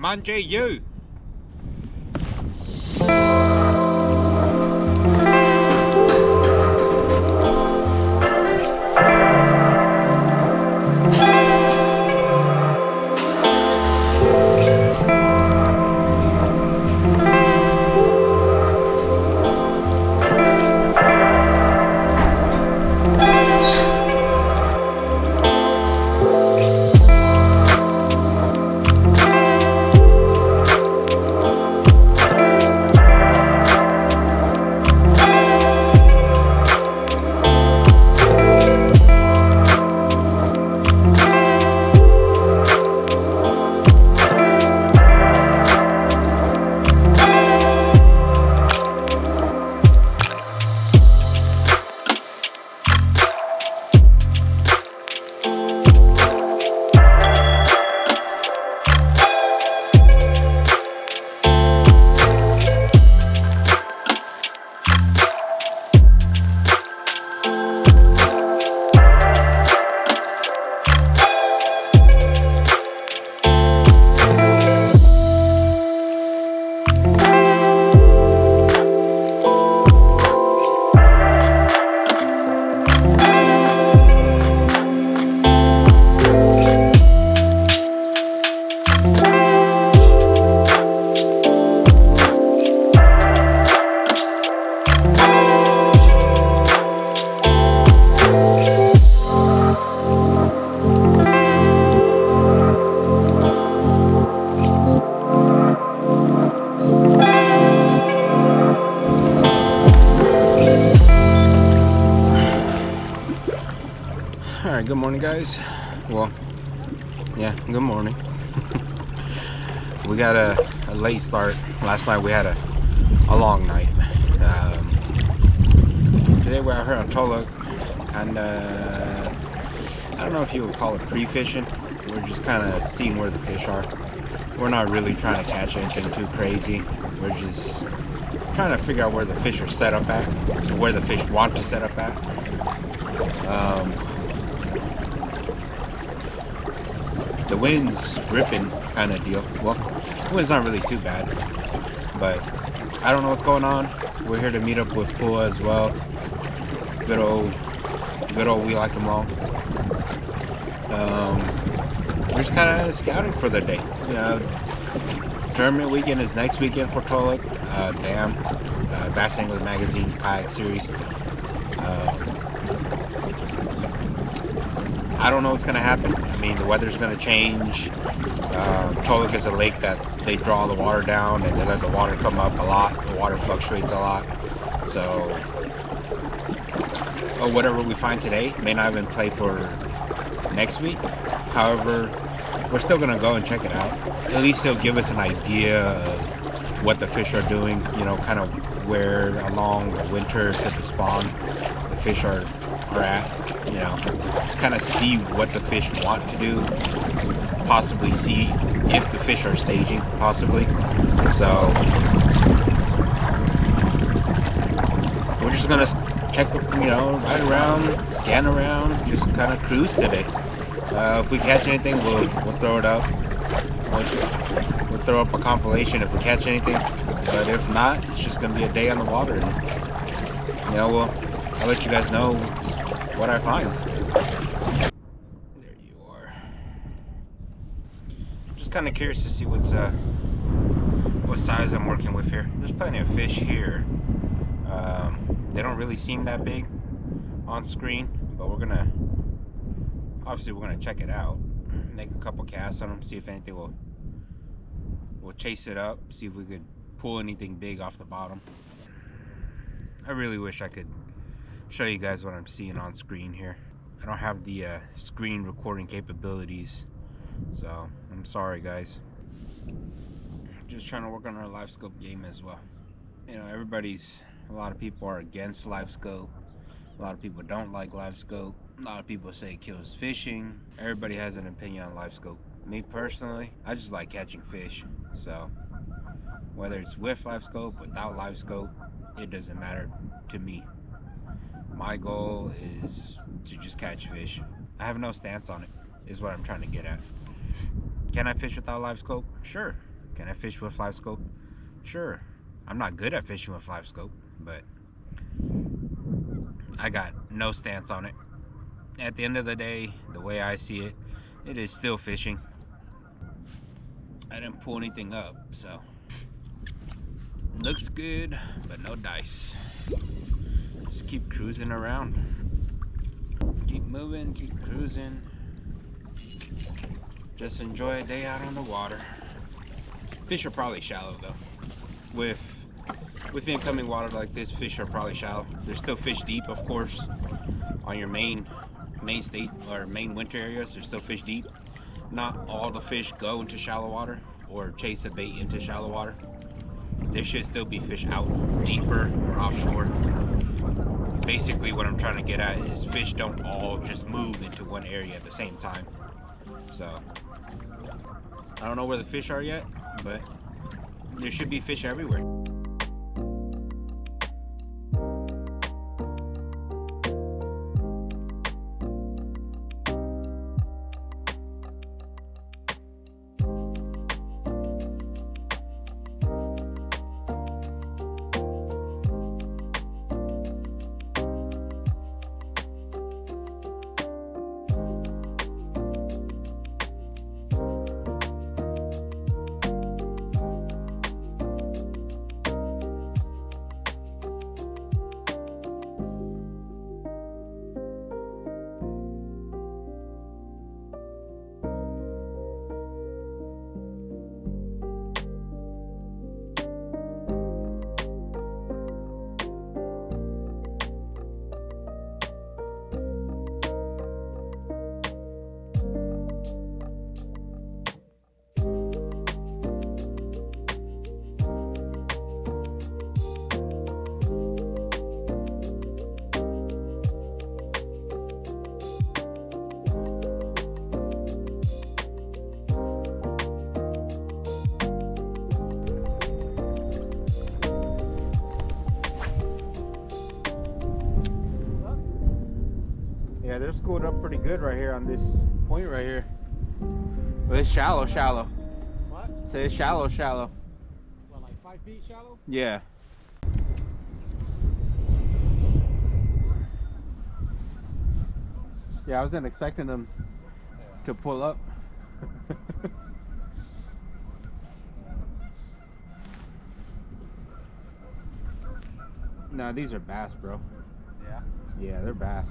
Manje you. Alright, good morning guys. Well, yeah, good morning. We got a late start. Last night we had a long night. Today we're out here on Tulloch. Kinda, I don't know if you would call it pre-fishing. We're just kind of seeing where the fish are. We're not really trying to catch anything too crazy. We're just trying to figure out where the fish are set up at, where the fish want to set up at. The wind's ripping kind of deal. Well, the wind's not really too bad, but I don't know what's going on. We're here to meet up with Pua as well. Good old we like them all. We're just kind of scouting for the day. Tournament weekend is next weekend for Tulloch. Angler Magazine Kayak Series. I don't know what's going to happen. I mean, the weather's going to change. Tulloch is a lake that they draw the water down and they let the water come up a lot. The water fluctuates a lot. So, whatever we find today may not even play for next week. However, we're still going to go and check it out. At least it'll give us an idea of what the fish are doing, kind of where along the winter to the spawn the fish are at. Kind of see what the fish want to do, possibly see if the fish are staging, possibly. So we're just gonna check, ride around, scan around, just kind of cruise today. If we catch anything, we'll throw it up. We'll throw up a compilation if we catch anything, but if not, it's just gonna be a day on the water. And, I'll let you guys know what I find. There you are. Just kind of curious to see what size I'm working with here. There's plenty of fish here. They don't really seem that big on screen, but we're gonna check it out, make a couple casts on them, see if anything we'll chase it up, see if we could pull anything big off the bottom. I really wish I could show you guys what I'm seeing on screen here. I don't have the screen recording capabilities, so I'm sorry guys. Just trying to work on our live scope game as well. A lot of people are against live scope. A lot of people don't like live scope. A lot of people say it kills fishing. Everybody has an opinion on live scope. Me personally, I just like catching fish. So whether it's with live scope, without live scope, it doesn't matter to me. My goal is to just catch fish. I have no stance on it, is what I'm trying to get at. Can I fish without live scope? Sure. Can I fish with 5 scope? Sure. I'm not good at fishing with 5 scope, but I got no stance on it. At the end of the day, the way I see it, it is still fishing. I didn't pull anything up, so looks good, but no dice. Just keep cruising around. Keep moving, keep cruising. Just enjoy a day out on the water. Fish are probably shallow though. With incoming water like this, fish are probably shallow. There's still fish deep, of course, on your main state or main winter areas. There's still fish deep. Not all the fish go into shallow water or chase a bait into shallow water. There should still be fish out deeper or offshore. Basically what I'm trying to get at is fish don't all just move into one area at the same time. So I don't know where the fish are yet, but there should be fish everywhere. Yeah, they're schooled up pretty good right here on this point right here. But it's shallow. What? So it's shallow. What, like 5 feet shallow? Yeah. Yeah, I wasn't expecting them to pull up. No, these are bass, bro. Yeah? Yeah, they're bass.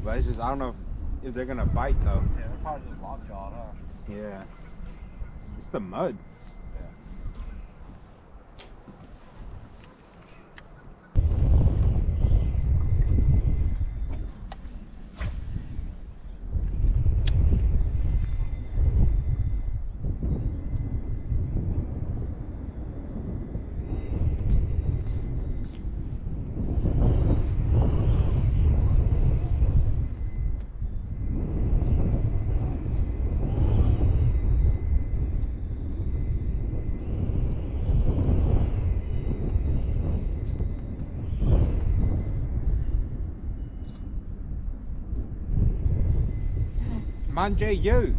But it's just, I don't know if they're gonna bite though. Yeah, they're probably just lockjawed, huh? Yeah. It's the mud. Manje you.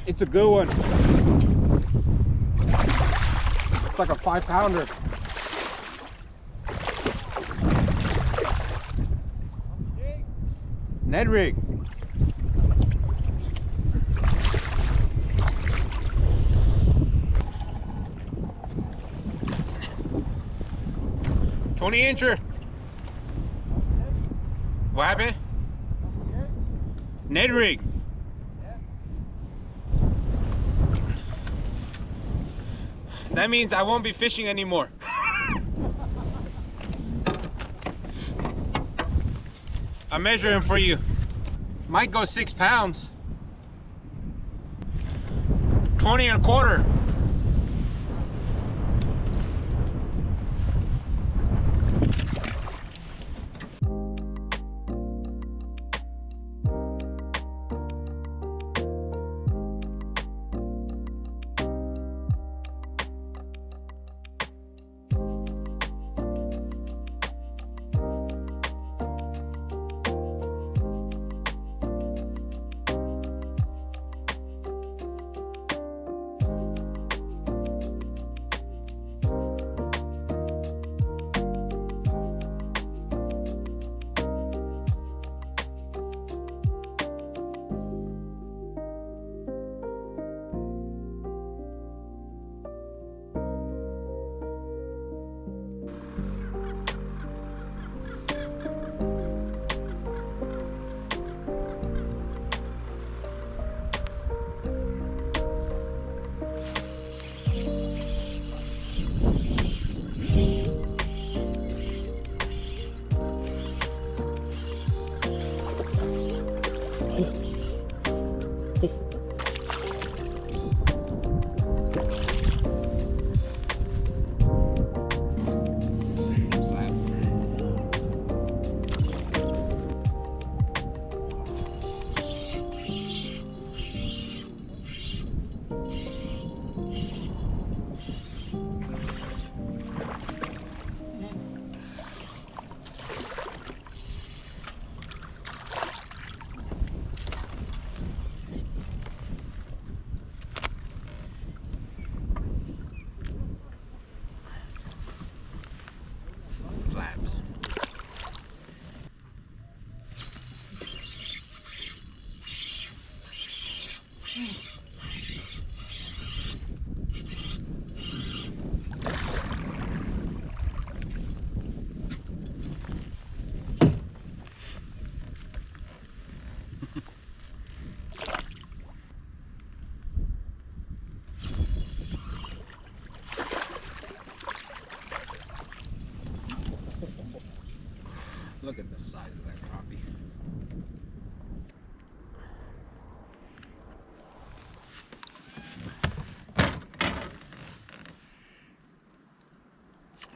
It's a good one. It's like a 5-pounder. Ned rig. $20-incher. What happened? Ned rig. That means I won't be fishing anymore. I'm measuring for you. Might go 6 pounds. 20 and a quarter. Look at the size of that crappie.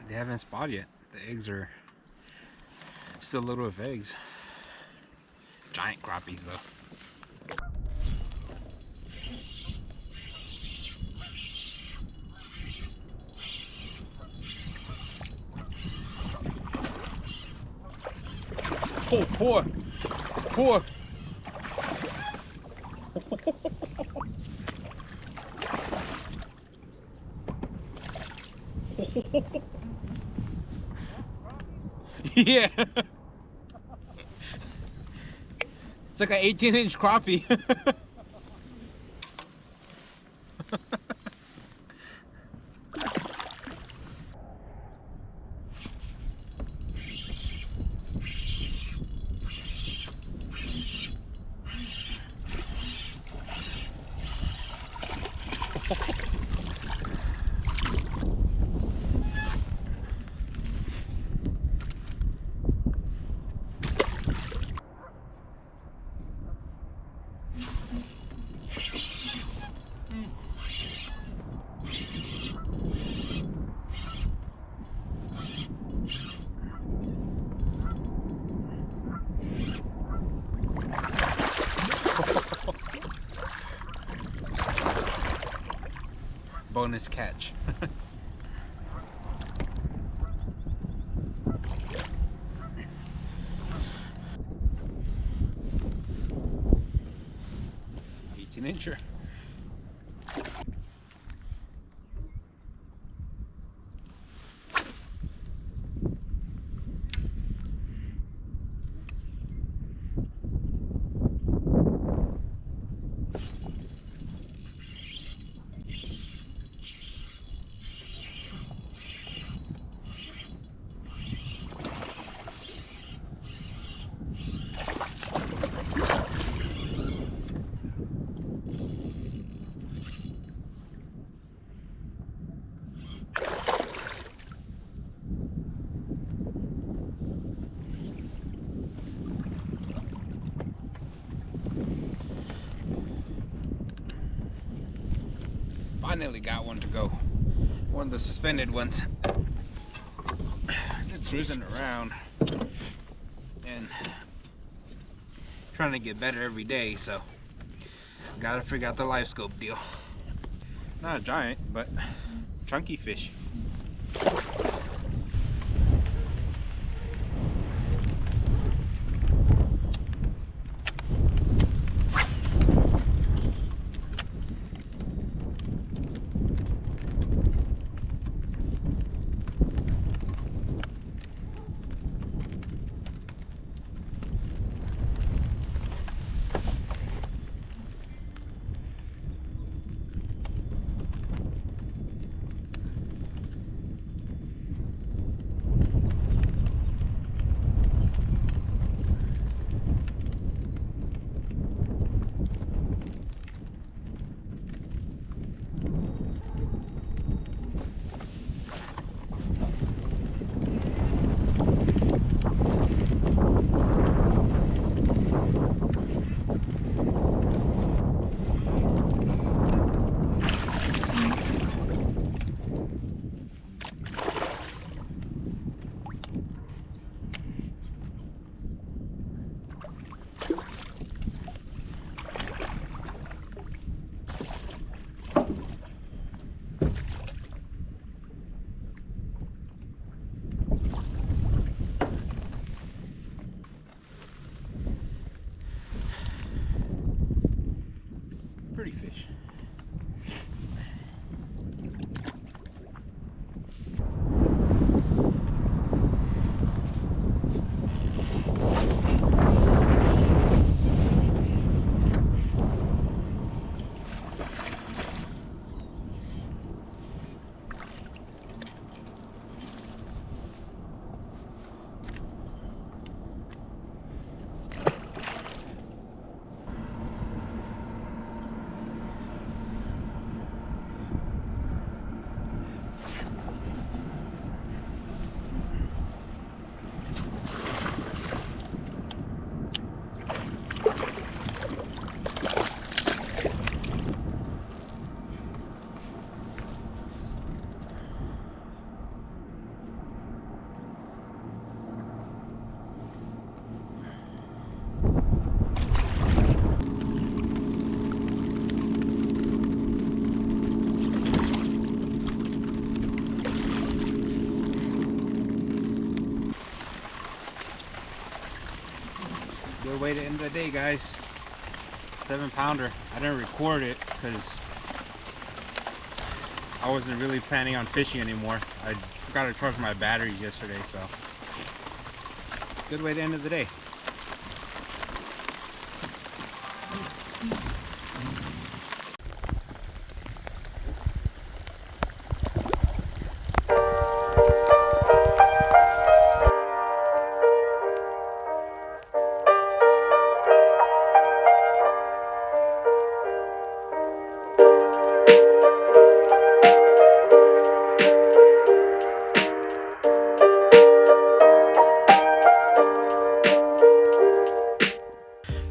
They haven't spotted yet. The eggs are still little with eggs. Giant crappies though. Oh, poor, poor. Yeah. It's like an 18-inch crappie. Bonus catch. Incher. Finally got one to go. One of the suspended ones. Just cruising around and trying to get better every day, so gotta figure out the live scope deal. Not a giant, but chunky fish. Good way to end the day, guys. 7-pounder. I didn't record it because I wasn't really planning on fishing anymore. I forgot to charge my batteries yesterday, so good way to end the day.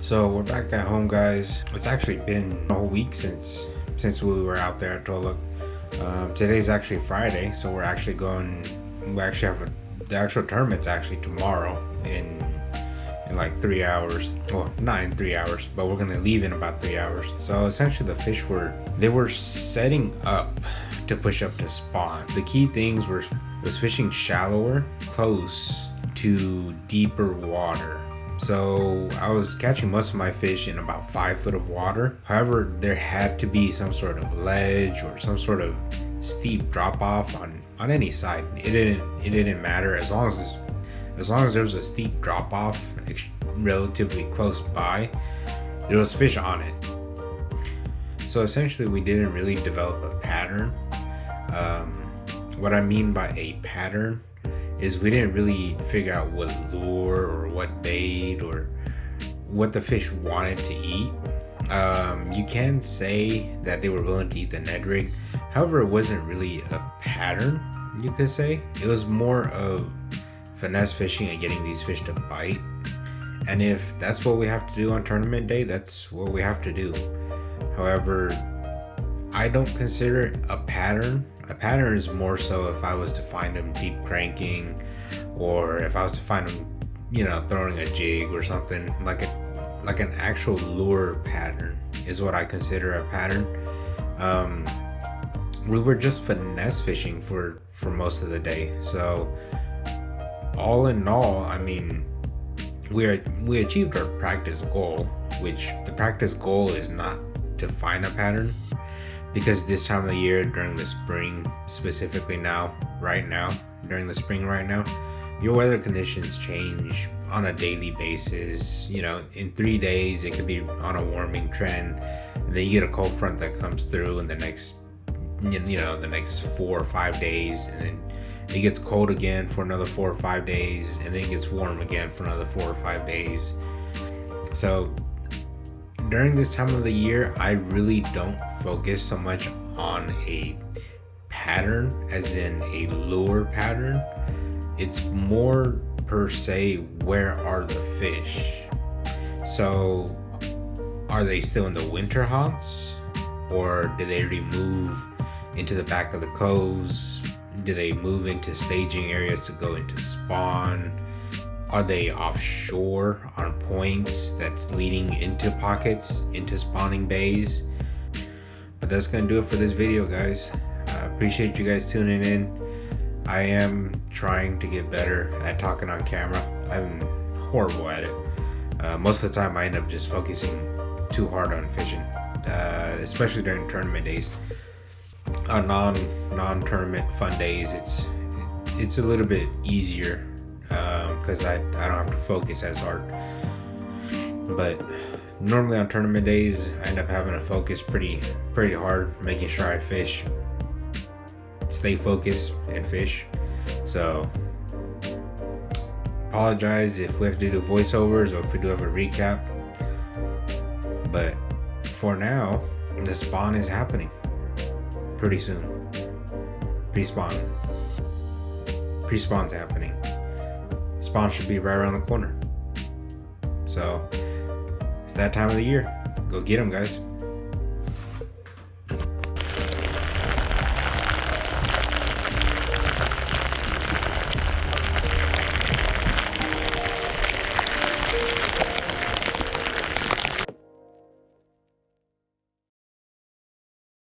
So we're back at home, guys. It's actually been a whole week since we were out there at Tulloch. Today's actually Friday, so we're actually going. We actually have the actual tournament's actually tomorrow in like 3 hours. Well, not in 3 hours, but we're gonna leave in about 3 hours. So essentially, the fish were setting up to push up to spawn. The key things was fishing shallower, close to deeper water. So I was catching most of my fish in about 5 foot of water. However, there had to be some sort of ledge or some sort of steep drop off on any side. It didn't matter as long as there was a steep drop off relatively close by, there was fish on it. So essentially, we didn't really develop a pattern. What I mean by a pattern is we didn't really figure out what lure or what bait or what the fish wanted to eat. You can say that they were willing to eat the Ned rig. However, it wasn't really a pattern, you could say. It was more of finesse fishing and getting these fish to bite. And if that's what we have to do on tournament day, that's what we have to do. However, I don't consider it a pattern. A pattern is more so if I was to find them deep cranking, or if I was to find them, throwing a jig or something like an actual lure pattern is what I consider a pattern. We were just finesse fishing for most of the day. So all in all, I mean, we achieved our practice goal, which the practice goal is not to find a pattern. Because this time of the year, during the spring, specifically during the spring right now, your weather conditions change on a daily basis. In 3 days, it could be on a warming trend, and then you get a cold front that comes through in the next 4 or 5 days, and then it gets cold again for another 4 or 5 days, and then it gets warm again for another 4 or 5 days. So during this time of the year, I really don't focus so much on a pattern as in a lure pattern. It's more per se, where are the fish? So are they still in the winter haunts, or do they already move into the back of the coves? Do they move into staging areas to go into spawn? Are they offshore on points that's leading into pockets, into spawning bays? But that's gonna do it for this video, guys. I appreciate you guys tuning in. I am trying to get better at talking on camera. I'm horrible at it. Most of the time I end up just focusing too hard on fishing, especially during tournament days. On non-tournament fun days, it's a little bit easier because I don't have to focus as hard. But normally on tournament days, I end up having to focus pretty hard, making sure I fish, stay focused and fish. So apologize if we have to do voiceovers or if we do have a recap, but for now, the spawn is happening pretty soon. Pre-spawn's happening. Spawn should be right around the corner. So it's that time of the year. Go get them, guys.